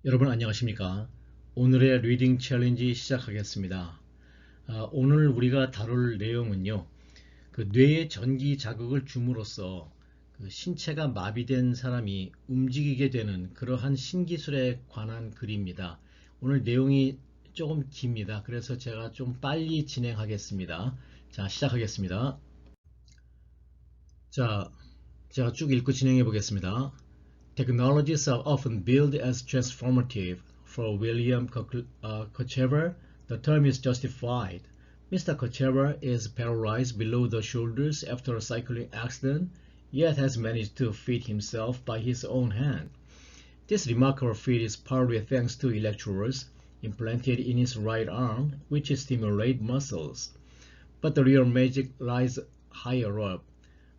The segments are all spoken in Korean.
여러분 안녕하십니까? 오늘의 리딩 챌린지 시작하겠습니다. 오늘 우리가 다룰 내용은요. 뇌에 전기 자극을 줌으로써 신체가 마비된 사람이 움직이게 되는 그러한 신기술에 관한 글입니다. 오늘 내용이 조금 깁니다. 그래서 제가 좀 빨리 진행하겠습니다. 자, 시작하겠습니다. 자, 제가 쭉 읽고 진행해 보겠습니다. Technologies are often billed as transformative. For William Kochevar, the term is justified. Mr. Kochevar is paralyzed below the shoulders after a cycling accident, yet has managed to feed himself by his own hand. This remarkable feat is partly thanks to electrodes implanted in his right arm, which stimulate muscles. But the real magic lies higher up.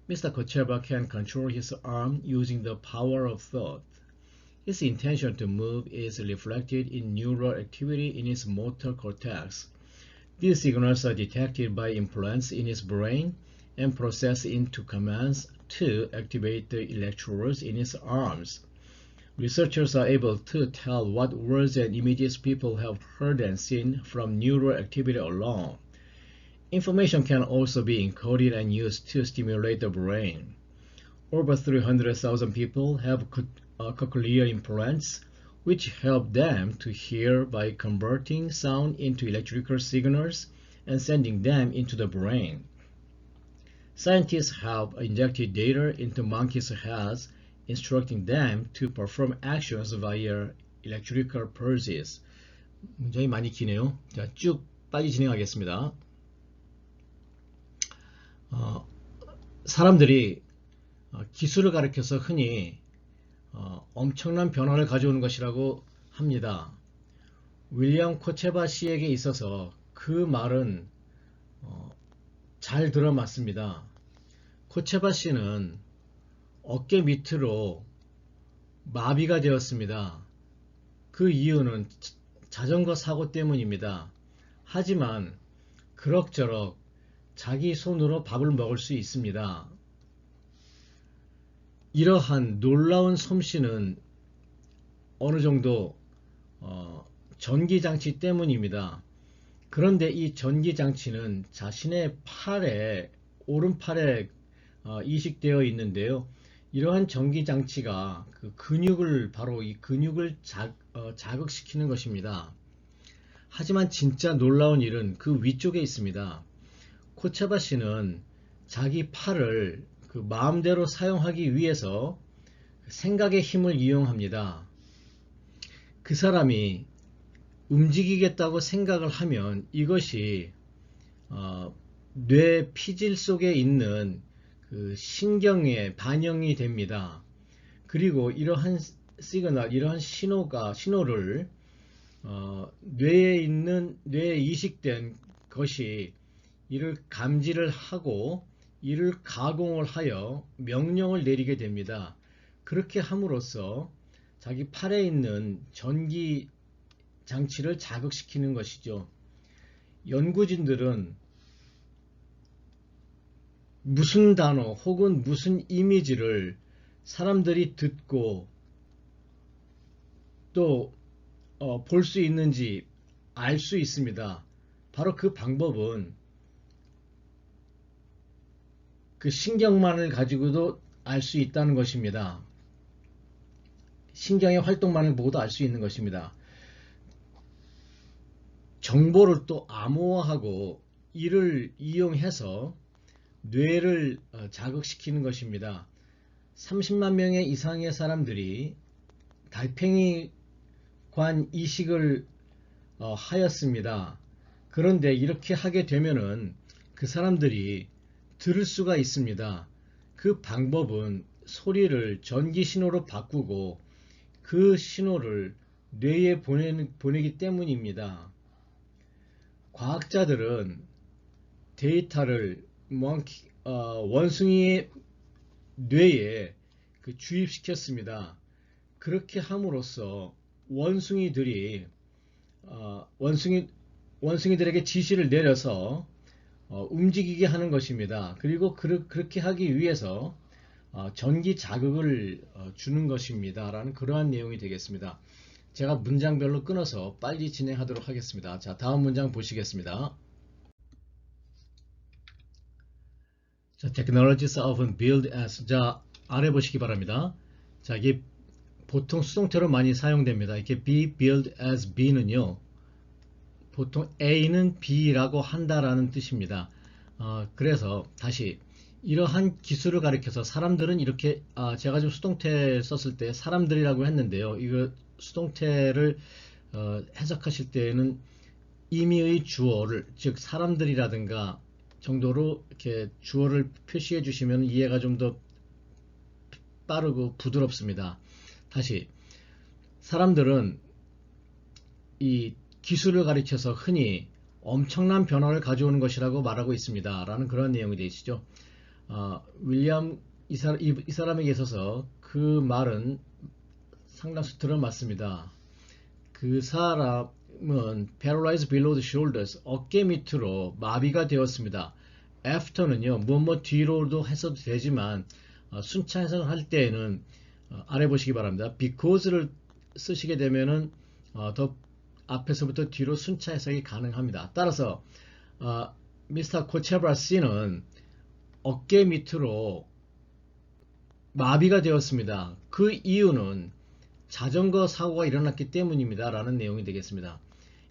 Mr. Kocheva can control his arm using the power of thought. His intention to move is reflected in neural activity in his motor cortex. These signals are detected by implants in his brain and processed into commands to activate the electrodes in his arms. Researchers are able to tell what words and images people have heard and seen from neural activity alone. Information can also be encoded and used to stimulate the brain. Over 300,000 people have cochlear implants, which help them to hear by converting sound into electrical signals and sending them into the brain. Scientists have injected data into monkeys' heads, instructing them to perform actions via electrical pulses. 굉장히 많이 기네요. 자, 쭉 빨리 진행하겠습니다. 사람들이 기술을 가리켜서 흔히 엄청난 변화를 가져오는 것이라고 합니다. 윌리엄 코체바 씨에게 있어서 그 말은 잘 들어맞습니다. 코체바 씨는 어깨 밑으로 마비가 되었습니다. 그 이유는 자전거 사고 때문입니다. 하지만 그럭저럭 자기 손으로 밥을 먹을 수 있습니다. 이러한 놀라운 솜씨는 어느 정도 전기장치 때문입니다. 그런데 이 전기장치는 자신의 팔에, 오른팔에 이식되어 있는데요. 이러한 전기장치가 그 근육을, 바로 이 근육을 자극시키는 것입니다. 하지만 진짜 놀라운 일은 그 위쪽에 있습니다. 코체바 씨는 자기 팔을 그 마음대로 사용하기 위해서 생각의 힘을 이용합니다. 그 사람이 움직이겠다고 생각을 하면 이것이 뇌 피질 속에 있는 그 신경에 반영이 됩니다. 그리고 이러한 시그널, 이러한 신호를 뇌에 이식된 것이 이를 감지를 하고 이를 가공을 하여 명령을 내리게 됩니다. 그렇게 함으로써 자기 팔에 있는 전기 장치를 자극시키는 것이죠. 연구진들은 무슨 단어 혹은 무슨 이미지를 사람들이 듣고 또 볼 수 있는지 알 수 있습니다. 바로 그 방법은 그 신경만을 가지고도 알 수 있다는 것입니다. 신경의 활동만을 보고도 알 수 있는 것입니다. 정보를 또 암호화하고 이를 이용해서 뇌를 자극시키는 것입니다. 30만 명의 이상의 사람들이 달팽이관 이식을 하였습니다. 그런데 이렇게 하게 되면은 그 사람들이 들을 수가 있습니다. 그 방법은 소리를 전기 신호로 바꾸고 그 신호를 뇌에 보내기 때문입니다. 과학자들은 데이터를 원숭이의 뇌에 주입시켰습니다. 그렇게 함으로써 원숭이들에게 지시를 내려서 움직이게 하는 것입니다. 그리고 그렇게 하기 위해서 전기 자극을 주는 것입니다. 라는 그러한 내용이 되겠습니다. 제가 문장별로 끊어서 빨리 진행하도록 하겠습니다. 자, 다음 문장 보시겠습니다. 자, technologies often build as. 자, 아래 보시기 바랍니다. 자, 이게 보통 수동태로 많이 사용됩니다. 이렇게 be build as B는요, 보통 A는 B라고 한다라는 뜻입니다. 그래서 다시 이러한 기술을 가리켜서 사람들은 이렇게, 제가 지금 수동태 썼을 때 사람들이라고 했는데요. 이거 수동태를 해석하실 때에는 임의의 주어를, 즉 사람들이라든가 정도로 이렇게 주어를 표시해 주시면 이해가 좀 더 빠르고 부드럽습니다. 다시, 사람들은 이 기술을 가리켜서 흔히 엄청난 변화를 가져오는 것이라고 말하고 있습니다. 라는 그런 내용이 되시죠. 윌리엄 이 사람에게 있어서 그 말은 상당수 들어맞습니다. 그 사람은 paralyzed below the shoulders, 어깨 밑으로 마비가 되었습니다. after는요, 뭐뭐 뒤로도 했어도 되지만 순차 해석을 할 때에는 아래 보시기 바랍니다. because를 쓰시게 되면은 더 앞에서부터 뒤로 순차 해석이 가능합니다. 따라서 미스터 코체브라 씨는 어깨 밑으로 마비가 되었습니다. 그 이유는 자전거 사고가 일어났기 때문입니다. 라는 내용이 되겠습니다.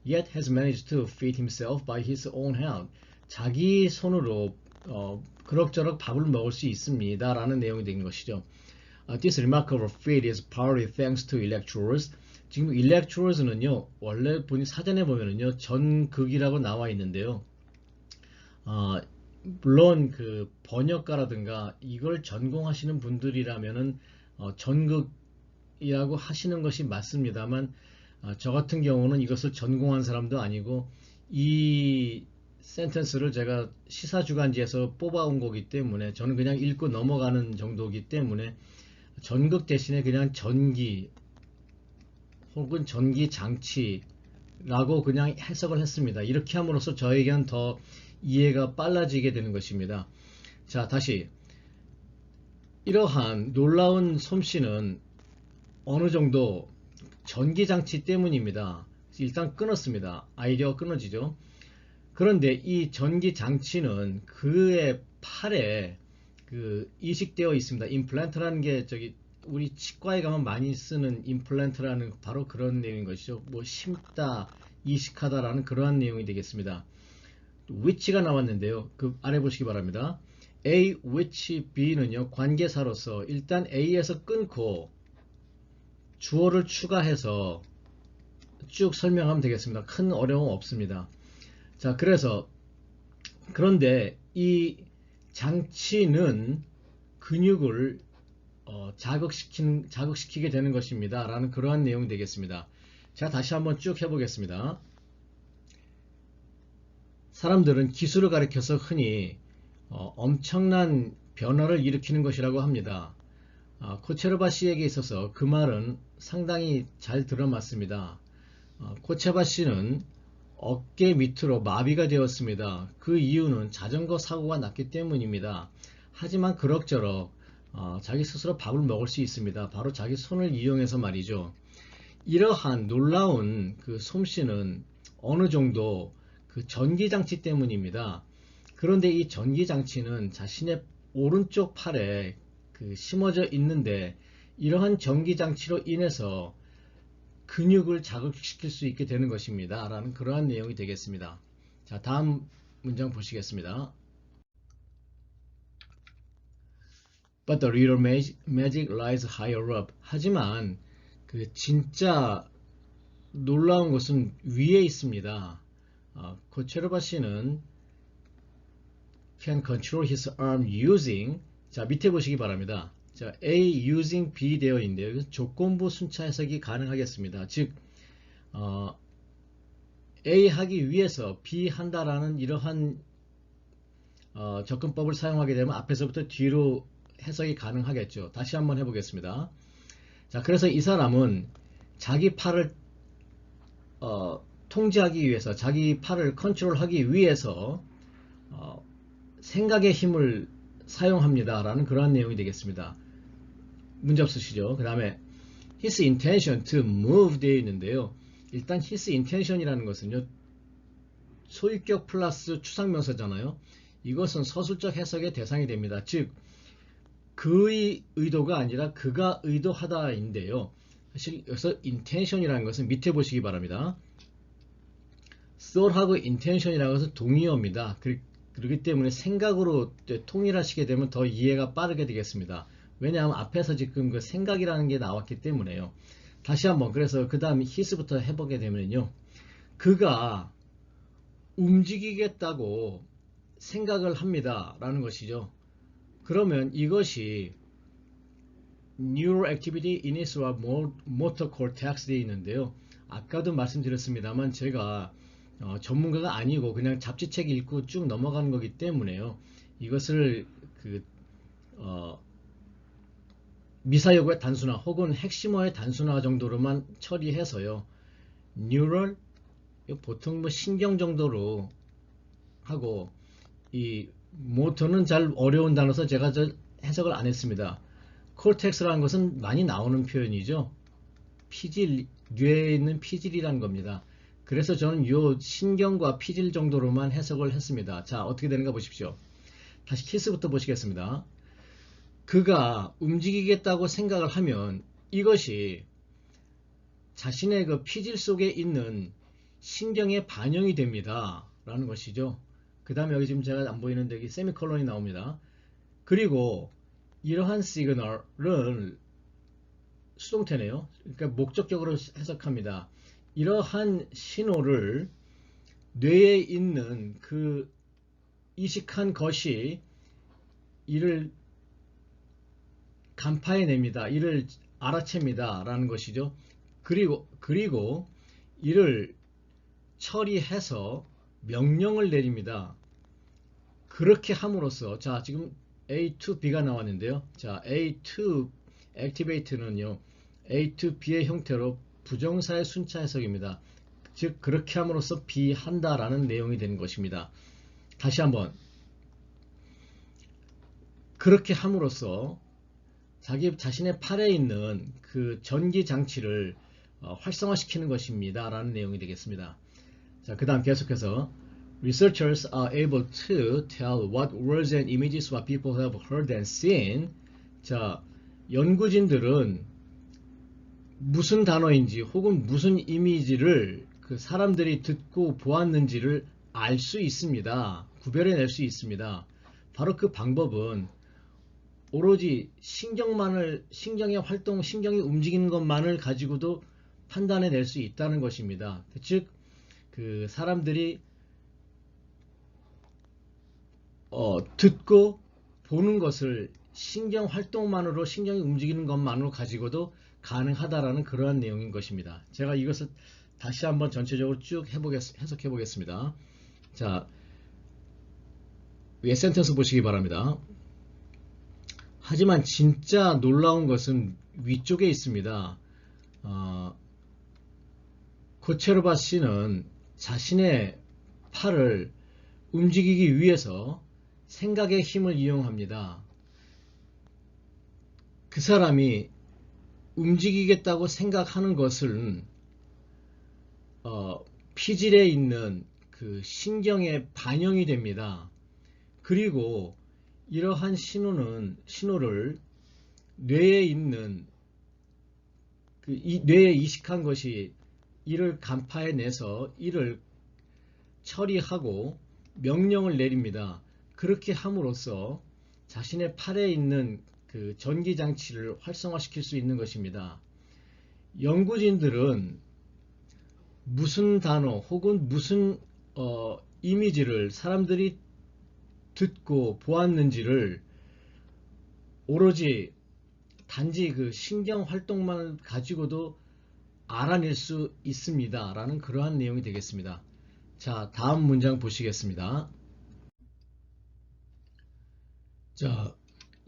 Yet has managed to feed himself by his own hand. 자기 손으로 그럭저럭 밥을 먹을 수 있습니다. 라는 내용이 된 것이죠. This remarkable feat is partly thanks to electrons. 지금 electrons는요, 원래 본인 사전에 보면은요, 전극이라고 나와 있는데요. 물론 그 번역가라든가 이걸 전공하시는 분들이라면은 전극이라고 하시는 것이 맞습니다만, 저 같은 경우는 이것을 전공한 사람도 아니고 이 센텐스를 제가 시사주간지에서 뽑아온 거기 때문에 저는 그냥 읽고 넘어가는 정도이기 때문에 전극 대신에 그냥 전기 혹은 전기 장치라고 그냥 해석을 했습니다. 이렇게 함으로써 저에게는 더 이해가 빨라지게 되는 것입니다. 자, 다시 이러한 놀라운 솜씨는 어느 정도 전기장치 때문입니다. 일단 끊었습니다. 아이디어가 끊어지죠. 그런데 이 전기장치는 그의 팔에 이식되어 있습니다. 임플란트라는 게 우리 치과에 가면 많이 쓰는 임플란트라는 바로 그런 내용인 것이죠. 뭐 심다, 이식하다라는 그러한 내용이 되겠습니다. which가 나왔는데요. 그 아래 보시기 바랍니다. A, which, B는요, 관계사로서 일단 A에서 끊고 주어를 추가해서 쭉 설명하면 되겠습니다. 큰 어려움 없습니다. 자, 그런데 이 장치는 근육을 자극시키게 되는 것입니다. 라는 그러한 내용이 되겠습니다. 자, 다시 한번 쭉 해보겠습니다. 사람들은 기술을 가리켜서 흔히 엄청난 변화를 일으키는 것이라고 합니다. 코체르바 씨에게 있어서 그 말은 상당히 잘 들어맞습니다. 코체바 씨는 어깨 밑으로 마비가 되었습니다. 그 이유는 자전거 사고가 났기 때문입니다. 하지만 그럭저럭 자기 스스로 밥을 먹을 수 있습니다. 바로 자기 손을 이용해서 말이죠. 이러한 놀라운 그 솜씨는 어느 정도 그 전기장치 때문입니다. 그런데 이 전기장치는 자신의 오른쪽 팔에 심어져 있는데 이러한 전기장치로 인해서 근육을 자극시킬 수 있게 되는 것입니다. 라는 그러한 내용이 되겠습니다. 자, 다음 문장 보시겠습니다. But the real magic lies higher up. 하지만 그 진짜 놀라운 것은 위에 있습니다. 코체르바 씨는 can control his arm using. 자, 밑에 보시기 바랍니다. 자, A using B 되어 있는데요. 조건부 순차 해석이 가능하겠습니다. 즉 A 하기 위해서 B 한다라는 이러한 접근법을 사용하게 되면 앞에서부터 뒤로 해석이 가능하겠죠. 다시 한번 해보겠습니다. 자, 그래서 이 사람은 자기 팔을 통제하기 위해서, 자기 팔을 컨트롤하기 위해서 생각의 힘을 사용합니다. 라는 그러한 내용이 되겠습니다. 문제 없으시죠? 그 다음에 his intention to move 되어 있는데요. 일단 his intention이라는 것은요, 소유격 플러스 추상명사잖아요. 이것은 서술적 해석의 대상이 됩니다. 즉 그의 의도가 아니라 그가 의도하다인데요. 사실 여기서 intention이라는 것은 밑에 보시기 바랍니다. thought하고 intention이라는 것은 동의어입니다. 그렇기 때문에 생각으로 통일하시게 되면 더 이해가 빠르게 되겠습니다. 왜냐하면 앞에서 지금 그 생각이라는 게 나왔기 때문에요. 다시 한번 그래서 그 다음 his부터 해보게 되면요, 그가 움직이겠다고 생각을 합니다 라는 것이죠. 그러면 이것이 neural activity in its motor cortex 되어 있는데요. 아까도 말씀드렸습니다만 제가 전문가가 아니고 그냥 잡지책 읽고 쭉 넘어가는 거기 때문에요. 이것을 미사여구의 단순화 혹은 핵심어의 단순화 정도로만 처리해서요. neural 보통 뭐 신경 정도로 하고, 이 모터는 잘 어려운 단어서 제가 해석을 안 했습니다. 콜텍스라는 것은 많이 나오는 표현이죠. 피질, 뇌에 있는 피질이라는 겁니다. 그래서 저는 요 신경과 피질 정도로만 해석을 했습니다. 자, 어떻게 되는가 보십시오. 다시 키스부터 보시겠습니다. 그가 움직이겠다고 생각을 하면 이것이 자신의 그 피질 속에 있는 신경에 반영이 됩니다 라는 것이죠. 그 다음에 여기 지금 제가 안 보이는데 여기 세미콜론이 나옵니다. 그리고 이러한 시그널은 수동태네요. 그러니까 목적격으로 해석합니다. 이러한 신호를 뇌에 있는 그 이식한 것이 이를 간파해냅니다. 이를 알아챕니다 라는 것이죠. 그리고 이를 처리해서 명령을 내립니다. 그렇게 함으로써, 자, 지금 A to B가 나왔는데요. 자, A to activate는요, A to B의 형태로 부정사의 순차 해석입니다. 즉, 그렇게 함으로써 B 한다라는 내용이 되는 것입니다. 다시 한번, 그렇게 함으로써 자신의 팔에 있는 그 전기 장치를 활성화시키는 것입니다 라는 내용이 되겠습니다. 자, 그 다음 계속해서 Researchers are able to tell what words and images what people have heard and seen. 자, 연구진들은 무슨 단어인지 혹은 무슨 이미지를 그 사람들이 듣고 보았는지를 알 수 있습니다. 구별해낼 수 있습니다. 바로 그 방법은 오로지 신경의 활동, 신경이 움직이는 것만을 가지고도 판단해낼 수 있다는 것입니다. 즉, 그 사람들이 듣고 보는 것을 신경 활동만으로, 신경이 움직이는 것만으로 가지고도 가능하다라는 그러한 내용인 것입니다. 제가 이것을 다시 한번 전체적으로 쭉 해석해 보겠습니다. 자, 위에 센텐스 보시기 바랍니다. 하지만 진짜 놀라운 것은 위쪽에 있습니다. 코체르바 씨는 자신의 팔을 움직이기 위해서 생각의 힘을 이용합니다. 그 사람이 움직이겠다고 생각하는 것은 피질에 있는 그 신경에 반영이 됩니다. 그리고 이러한 신호를 뇌에 있는 뇌에 이식한 것이 이를 간파해내서 이를 처리하고 명령을 내립니다. 그렇게 함으로써 자신의 팔에 있는 그 전기장치를 활성화시킬 수 있는 것입니다. 연구진들은 무슨 단어 혹은 무슨 이미지를 사람들이 듣고 보았는지를 오로지 단지 그 신경 활동만 가지고도 알아낼 수 있습니다 라는 그러한 내용이 되겠습니다. 자, 다음 문장 보시겠습니다. 자,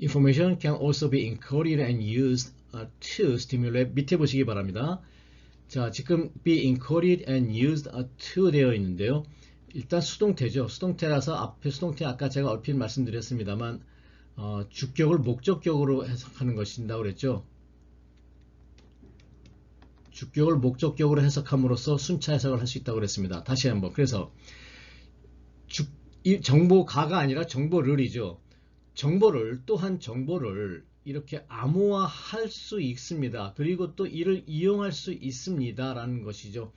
information can also be encoded and used to stimulate. 밑에 보시기 바랍니다. 자, 지금 be encoded and used to 되어 있는데요. 일단 수동태죠. 수동태라서 앞에 수동태 아까 제가 얼핏 말씀드렸습니다만 주격을 목적격으로 해석하는 것인다 그랬죠. 주격을 목적격으로 해석함으로써 순차 해석을 할 수 있다고 그랬습니다. 다시 한번. 그래서 이 정보가가 아니라 정보를이죠. 정보를 또한 정보를 이렇게 암호화할 수 있습니다. 그리고 또 이를 이용할 수 있습니다. 라는 것이죠.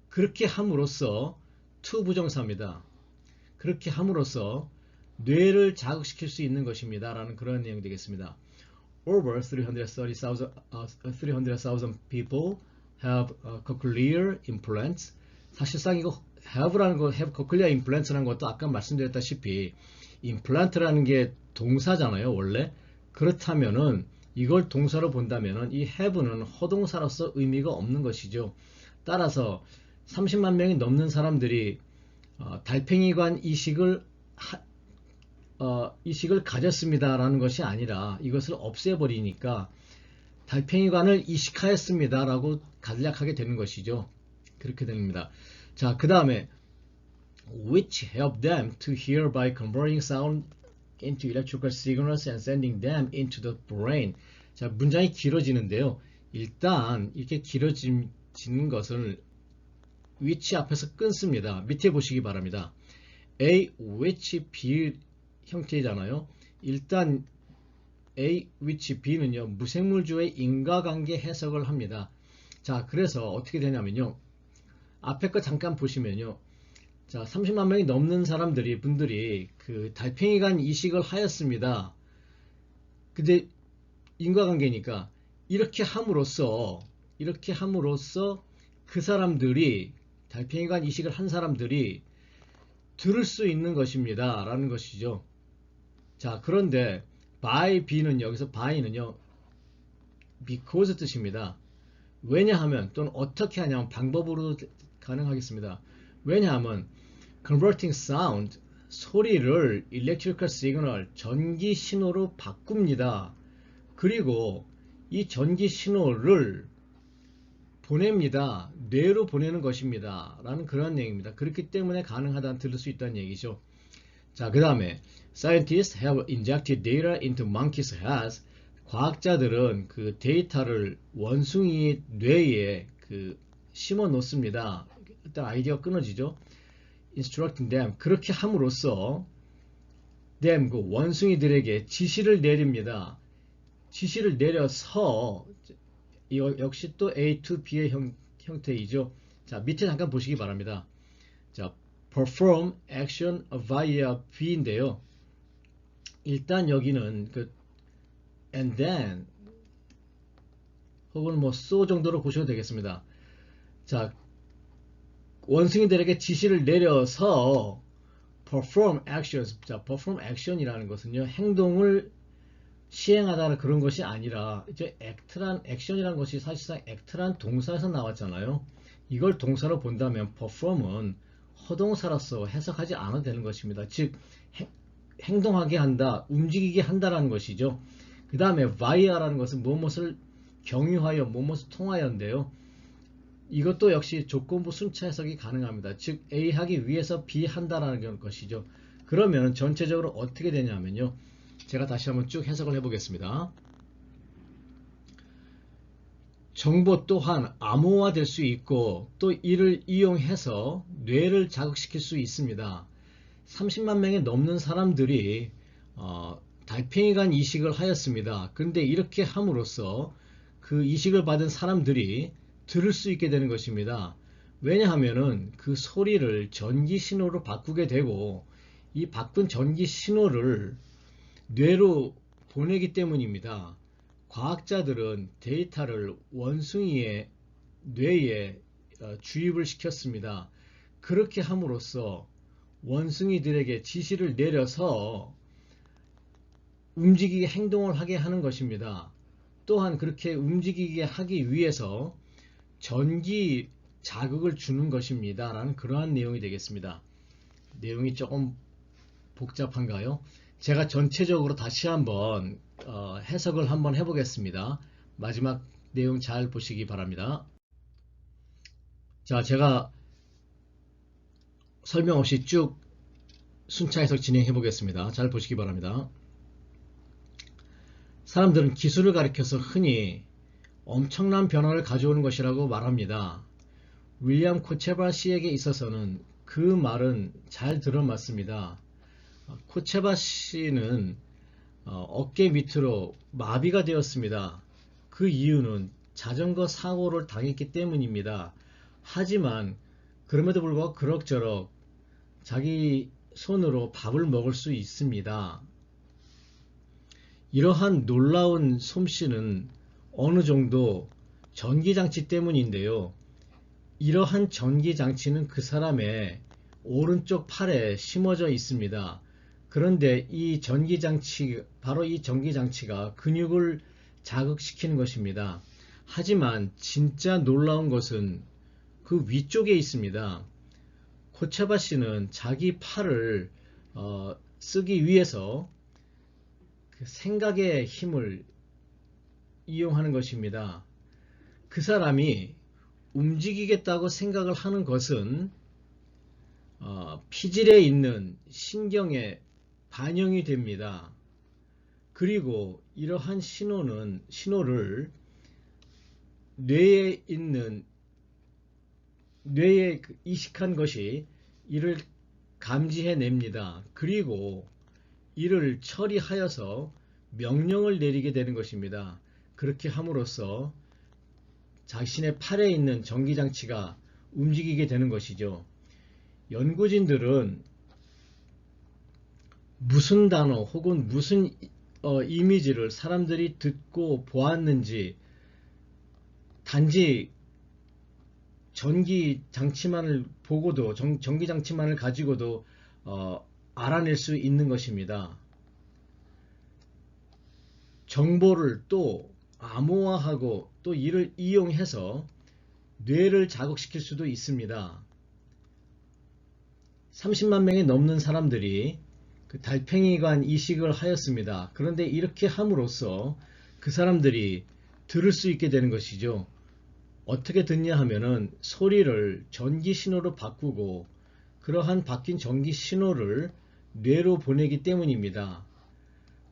그렇게 함으로써 to 부정사입니다. 그렇게 함으로써 뇌를 자극시킬 수 있는 것입니다. 라는 그런 내용이 되겠습니다. Over 300,000 people have cochlear implants. 사실상 이거 have라는 거, have cochlear implants라는 것도 아까 말씀드렸다시피 implant라는 게 동사잖아요, 원래. 그렇다면은 이걸 동사로 본다면은 이 have는 허동사로서 의미가 없는 것이죠. 따라서 30만 명이 넘는 사람들이 달팽이관 이식을 가졌습니다라는 것이 아니라 이것을 없애버리니까 달팽이관을 이식하였습니다라고 간략하게 되는 것이죠. 그렇게 됩니다. 자, 그 다음에 which help them to hear by converting sound into electrical signals and sending them into the brain. 자, 문장이 길어지는데요. 일단 이렇게 길어지는 것을 which 앞에서 끊습니다. 밑에 보시기 바랍니다. A, which, B 형태잖아요. 일단 A, which, B는요. 무생물주의 인과관계 해석을 합니다. 자, 그래서 어떻게 되냐면요. 앞에 거 잠깐 보시면요. 자, 30만 명이 넘는 분들이 그 달팽이관 이식을 하였습니다. 근데 인과관계니까 이렇게 함으로써 그 사람들이 달팽이관 이식을 한 사람들이 들을 수 있는 것입니다. 라는 것이죠. 자, 그런데 by B는 여기서 by는요. because 뜻입니다. 왜냐하면 또는 어떻게 하냐면 방법으로 가능하겠습니다. 왜냐하면 converting sound 소리를 electrical signal 전기 신호로 바꿉니다. 그리고 이 전기 신호를 보냅니다. 뇌로 보내는 것입니다. 라는 그런 얘기입니다. 그렇기 때문에 가능하다는 들을 수 있다는 얘기죠. 자, 그 다음에 Scientists have injected data into monkeys' heads. 과학자들은 그 데이터를 원숭이 뇌에 심어 놓습니다. 일단 아이디어가 끊어지죠. Instructing them. 그렇게 함으로써 them, 그 원숭이들에게 지시를 내립니다. 지시를 내려서 이거 역시 또 A to B의 형태이죠. 자, 밑에 잠깐 보시기 바랍니다. 자, perform action via B인데요. 일단 여기는 and then 혹은 so 정도로 보셔도 되겠습니다. 자, 원숭이들에게 지시를 내려서 perform actions. 자, perform action이라는 것은요, 행동을 시행하다 그런 것이 아니라 이제 act란 action이라는 것이 사실상 act란 동사에서 나왔잖아요. 이걸 동사로 본다면 perform은 허동사로서 해석하지 않아도 되는 것입니다. 즉 행동하게 한다, 움직이게 한다라는 것이죠. 그 다음에 via라는 것은 무엇을 경유하여 무엇을 통하여인데요. 이것도 역시 조건부 순차 해석이 가능합니다. 즉 A 하기 위해서 B 한다라는 것이죠. 그러면 전체적으로 어떻게 되냐면요. 제가 다시 한번 쭉 해석을 해보겠습니다. 정보 또한 암호화될 수 있고 또 이를 이용해서 뇌를 자극시킬 수 있습니다. 30만 명이 넘는 사람들이 달팽이관 이식을 하였습니다. 그런데 이렇게 함으로써 그 이식을 받은 사람들이 들을 수 있게 되는 것입니다. 왜냐하면은 그 소리를 전기 신호로 바꾸게 되고 이 바꾼 전기 신호를 뇌로 보내기 때문입니다. 과학자들은 데이터를 원숭이의 뇌에 주입을 시켰습니다. 그렇게 함으로써 원숭이들에게 지시를 내려서 움직이게 행동을 하게 하는 것입니다. 또한 그렇게 움직이게 하기 위해서 전기 자극을 주는 것입니다. 라는 그러한 내용이 되겠습니다. 내용이 조금 복잡한가요? 제가 전체적으로 다시 한번 해석을 한번 해보겠습니다. 마지막 내용 잘 보시기 바랍니다. 자, 제가 설명 없이 쭉 순차 해석 진행해 보겠습니다. 잘 보시기 바랍니다. 사람들은 기술을 가리켜서 흔히 엄청난 변화를 가져오는 것이라고 말합니다. 윌리엄 코체바 씨에게 있어서는 그 말은 잘 들어맞습니다. 코체바 씨는 어깨 밑으로 마비가 되었습니다. 그 이유는 자전거 사고를 당했기 때문입니다. 하지만 그럼에도 불구하고 그럭저럭 자기 손으로 밥을 먹을 수 있습니다. 이러한 놀라운 솜씨는 어느 정도 전기장치 때문인데요. 이러한 전기장치는 그 사람의 오른쪽 팔에 심어져 있습니다. 그런데 이 전기장치, 바로 이 전기장치가 근육을 자극시키는 것입니다. 하지만 진짜 놀라운 것은 그 위쪽에 있습니다. 코체바 씨는 자기 팔을 쓰기 위해서 그 생각의 힘을 이용하는 것입니다. 그 사람이 움직이겠다고 생각을 하는 것은 피질에 있는 신경에 반영이 됩니다. 그리고 이러한 신호를 뇌에 이식한 것이 이를 감지해냅니다. 그리고 이를 처리하여서 명령을 내리게 되는 것입니다. 그렇게 함으로써 자신의 팔에 있는 전기장치가 움직이게 되는 것이죠. 연구진들은 무슨 단어 혹은 무슨 이미지를 사람들이 듣고 보았는지 단지 전기장치만을 보고도 전기장치만을 가지고도 알아낼 수 있는 것입니다. 정보를 또 암호화하고 또 이를 이용해서 뇌를 자극시킬 수도 있습니다. 30만 명이 넘는 사람들이 그 달팽이관 이식을 하였습니다. 그런데 이렇게 함으로써 그 사람들이 들을 수 있게 되는 것이죠. 어떻게 듣냐 하면은 소리를 전기 신호로 바꾸고 그러한 바뀐 전기 신호를 뇌로 보내기 때문입니다.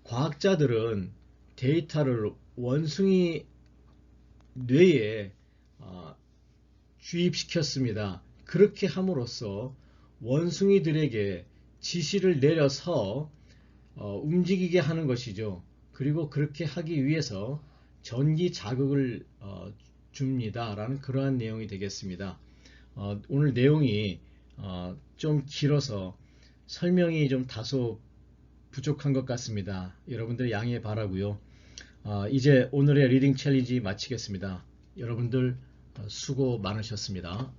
과학자들은 데이터를 원숭이 뇌에 주입시켰습니다. 그렇게 함으로써 원숭이들에게 지시를 내려서 움직이게 하는 것이죠. 그리고 그렇게 하기 위해서 전기 자극을 줍니다. 라는 그러한 내용이 되겠습니다. 오늘 내용이 좀 길어서 설명이 좀 다소 부족한 것 같습니다. 여러분들 양해 바라고요. 이제 오늘의 리딩 챌린지 마치겠습니다. 여러분들 수고 많으셨습니다.